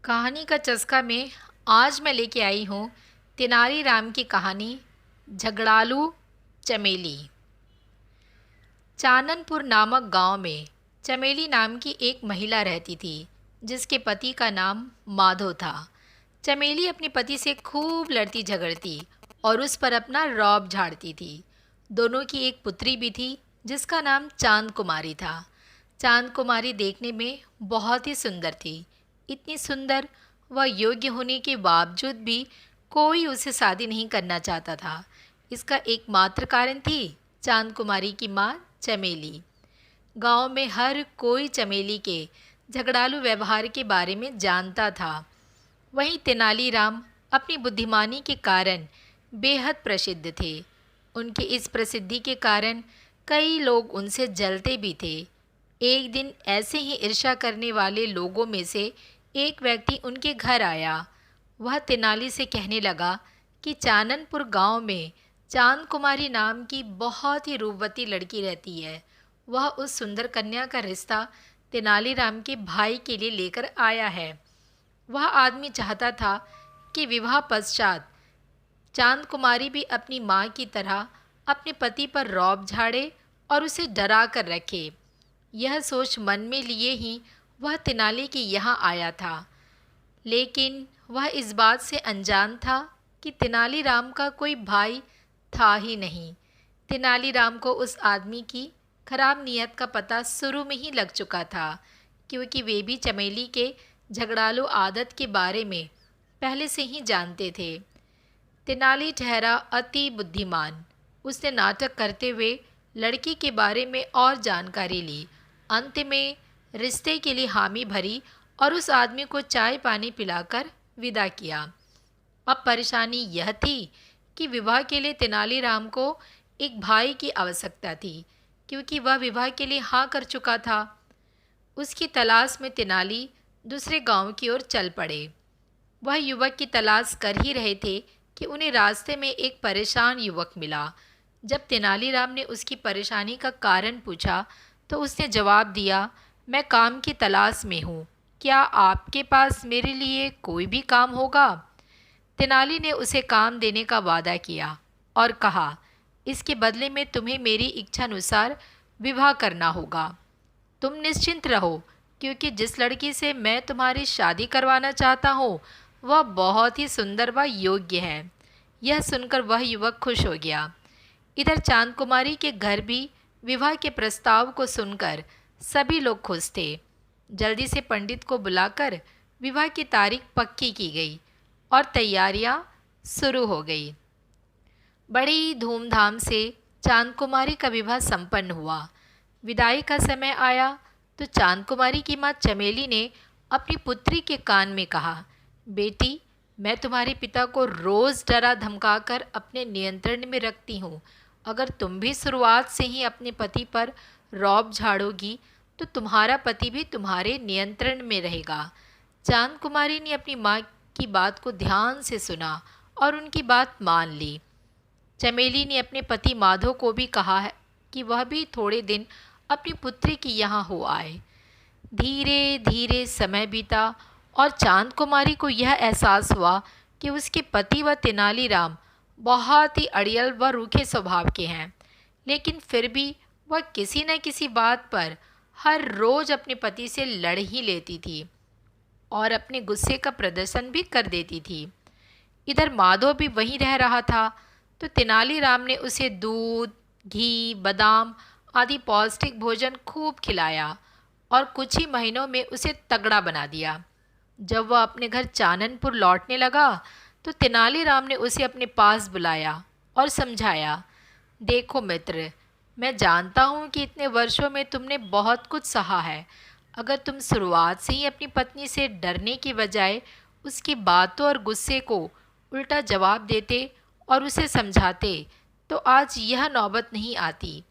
कहानी का चस्का में आज मैं लेके आई हूँ तेनाली राम की कहानी झगड़ालू चमेली। चाननपुर नामक गांव में चमेली नाम की एक महिला रहती थी जिसके पति का नाम माधव था। चमेली अपने पति से खूब लड़ती झगड़ती और उस पर अपना रौब झाड़ती थी। दोनों की एक पुत्री भी थी जिसका नाम चांद कुमारी था। चांद कुमारी देखने में बहुत ही सुंदर थी, इतनी सुंदर व योग्य होने के बावजूद भी कोई उसे शादी नहीं करना चाहता था। इसका एकमात्र कारण थी चांद कुमारी की माँ चमेली। गांव में हर कोई चमेली के झगड़ालू व्यवहार के बारे में जानता था। वहीं तेनालीराम अपनी बुद्धिमानी के कारण बेहद प्रसिद्ध थे। उनकी इस प्रसिद्धि के कारण कई लोग उनसे जलते भी थे। एक दिन ऐसे ही ईर्ष्या करने वाले लोगों में से एक व्यक्ति उनके घर आया। वह तेनाली से कहने लगा कि चाननपुर गांव में चांद कुमारी नाम की बहुत ही रूपवती लड़की रहती है। वह उस सुंदर कन्या का रिश्ता तेनालीराम के भाई के लिए लेकर आया है। वह आदमी चाहता था कि विवाह पश्चात चांद कुमारी भी अपनी माँ की तरह अपने पति पर रौब झाड़े और उसे डरा कर रखे। यह सोच मन में लिए ही वह तेनाली के यहाँ आया था, लेकिन वह इस बात से अनजान था कि तेनालीराम का कोई भाई था ही नहीं। तेनालीराम को उस आदमी की खराब नीयत का पता शुरू में ही लग चुका था, क्योंकि वे भी चमेली के झगड़ालू आदत के बारे में पहले से ही जानते थे। तेनाली ठहरा अति बुद्धिमान। उसने नाटक करते हुए लड़की के बारे में और जानकारी ली। अंत में रिश्ते के लिए हामी भरी और उस आदमी को चाय पानी पिलाकर विदा किया। अब परेशानी यह थी कि विवाह के लिए तेनालीराम को एक भाई की आवश्यकता थी, क्योंकि वह विवाह के लिए हाँ कर चुका था। उसकी तलाश में तेनाली दूसरे गांव की ओर चल पड़े। वह युवक की तलाश कर ही रहे थे कि उन्हें रास्ते में एक परेशान युवक मिला। जब तेनालीराम ने उसकी परेशानी का कारण पूछा तो उसने जवाब दिया, मैं काम की तलाश में हूँ, क्या आपके पास मेरे लिए कोई भी काम होगा? तेनाली ने उसे काम देने का वादा किया और कहा, इसके बदले में तुम्हें मेरी इच्छानुसार विवाह करना होगा। तुम निश्चिंत रहो, क्योंकि जिस लड़की से मैं तुम्हारी शादी करवाना चाहता हूँ वह बहुत ही सुंदर व योग्य है। यह सुनकर वह युवक खुश हो गया। इधर चांद कुमारी के घर भी विवाह के प्रस्ताव को सुनकर सभी लोग खुश थे। जल्दी से पंडित को बुलाकर विवाह की तारीख पक्की की गई और तैयारियां शुरू हो गई। बड़ी धूमधाम से चांद कुमारी का विवाह संपन्न हुआ। विदाई का समय आया तो चांद कुमारी की माँ चमेली ने अपनी पुत्री के कान में कहा, बेटी, मैं तुम्हारे पिता को रोज़ डरा धमकाकर अपने नियंत्रण में रखती हूँ। अगर तुम भी शुरुआत से ही अपने पति पर रौब झाड़ोगी तो तुम्हारा पति भी तुम्हारे नियंत्रण में रहेगा। चांद कुमारी ने अपनी माँ की बात को ध्यान से सुना और उनकी बात मान ली। चमेली ने अपने पति माधव को भी कहा है कि वह भी थोड़े दिन अपनी पुत्री के यहाँ हो आए। धीरे धीरे समय बीता और चांद कुमारी को यह एहसास हुआ कि उसके पति व तेनालीराम बहुत ही अड़ियल व रूखे स्वभाव के हैं, लेकिन फिर भी वह किसी न किसी बात पर हर रोज़ अपने पति से लड़ ही लेती थी और अपने गुस्से का प्रदर्शन भी कर देती थी। इधर माधव भी वहीं रह रहा था, तो तेनालीराम ने उसे दूध, घी, बादाम आदि पौष्टिक भोजन खूब खिलाया और कुछ ही महीनों में उसे तगड़ा बना दिया। जब वह अपने घर चाननपुर लौटने लगा तो तेनालीराम ने उसे अपने पास बुलाया और समझाया, देखो मित्र, मैं जानता हूँ कि इतने वर्षों में तुमने बहुत कुछ सहा है। अगर तुम शुरुआत से ही अपनी पत्नी से डरने की बजाय उसकी बातों और गुस्से को उल्टा जवाब देते और उसे समझाते तो आज यह नौबत नहीं आती।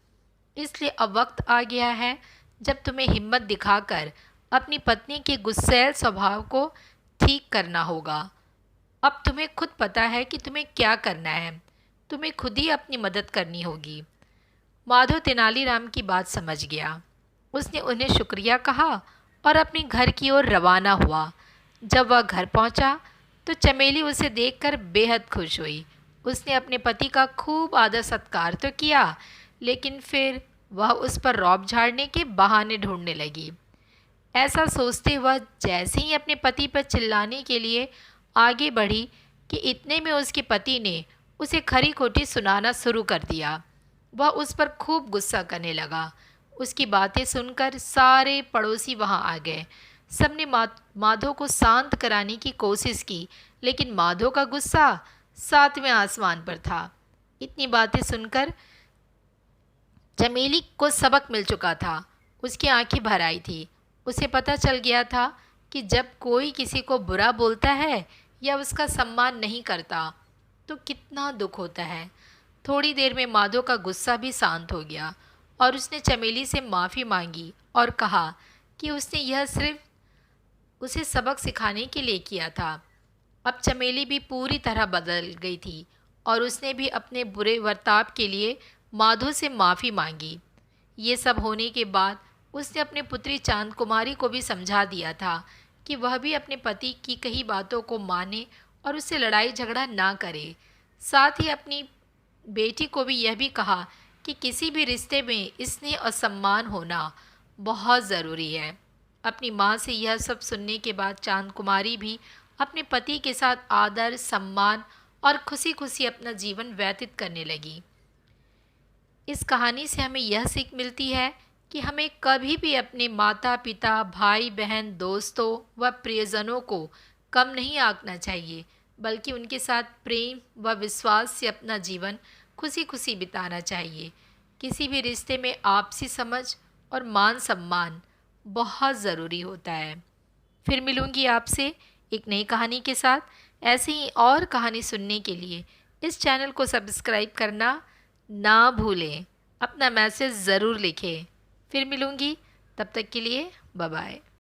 इसलिए अब वक्त आ गया है जब तुम्हें हिम्मत दिखाकर अपनी पत्नी के गुस्सैल स्वभाव को ठीक करना होगा। अब तुम्हें खुद पता है कि तुम्हें क्या करना है, तुम्हें खुद ही अपनी मदद करनी होगी। माधव तेनालीराम की बात समझ गया। उसने उन्हें शुक्रिया कहा और अपने घर की ओर रवाना हुआ। जब वह घर पहुंचा तो चमेली उसे देखकर बेहद खुश हुई। उसने अपने पति का खूब आदर सत्कार तो किया, लेकिन फिर वह उस पर रौब झाड़ने के बहाने ढूंढने लगी। ऐसा सोचते वह जैसे ही अपने पति पर चिल्लाने के लिए आगे बढ़ी कि इतने में उसके पति ने उसे खरी खोटी सुनाना शुरू कर दिया। वह उस पर खूब गुस्सा करने लगा। उसकी बातें सुनकर सारे पड़ोसी वहां आ गए। सबने माधो को शांत कराने की कोशिश की, लेकिन माधो का गुस्सा सातवें आसमान पर था। इतनी बातें सुनकर चमेली को सबक मिल चुका था। उसकी आंखें भर आई थी। उसे पता चल गया था कि जब कोई किसी को बुरा बोलता है या उसका सम्मान नहीं करता तो कितना दुख होता है। थोड़ी देर में माधो का गुस्सा भी शांत हो गया और उसने चमेली से माफ़ी मांगी और कहा कि उसने यह सिर्फ उसे सबक सिखाने के लिए किया था। अब चमेली भी पूरी तरह बदल गई थी और उसने भी अपने बुरे बर्ताव के लिए माधो से माफ़ी मांगी। ये सब होने के बाद उसने अपनी पुत्री चांद कुमारी को भी समझा दिया था कि वह भी अपने पति की कही बातों को माने और उससे लड़ाई झगड़ा ना करे। साथ ही अपनी बेटी को भी यह भी कहा कि किसी भी रिश्ते में स्नेह और सम्मान होना बहुत ज़रूरी है। अपनी माँ से यह सब सुनने के बाद चांद कुमारी भी अपने पति के साथ आदर, सम्मान और खुशी खुशी अपना जीवन व्यतीत करने लगी। इस कहानी से हमें यह सीख मिलती है कि हमें कभी भी अपने माता पिता, भाई बहन, दोस्तों व प्रियजनों को कम नहीं आंकना चाहिए, बल्कि उनके साथ प्रेम व विश्वास से अपना जीवन खुशी खुशी बिताना चाहिए। किसी भी रिश्ते में आपसी समझ और मान सम्मान बहुत ज़रूरी होता है। फिर मिलूँगी आपसे एक नई कहानी के साथ। ऐसे ही और कहानी सुनने के लिए इस चैनल को सब्सक्राइब करना ना भूलें। अपना मैसेज ज़रूर लिखें। फिर मिलूँगी, तब तक के लिए बाय बाय।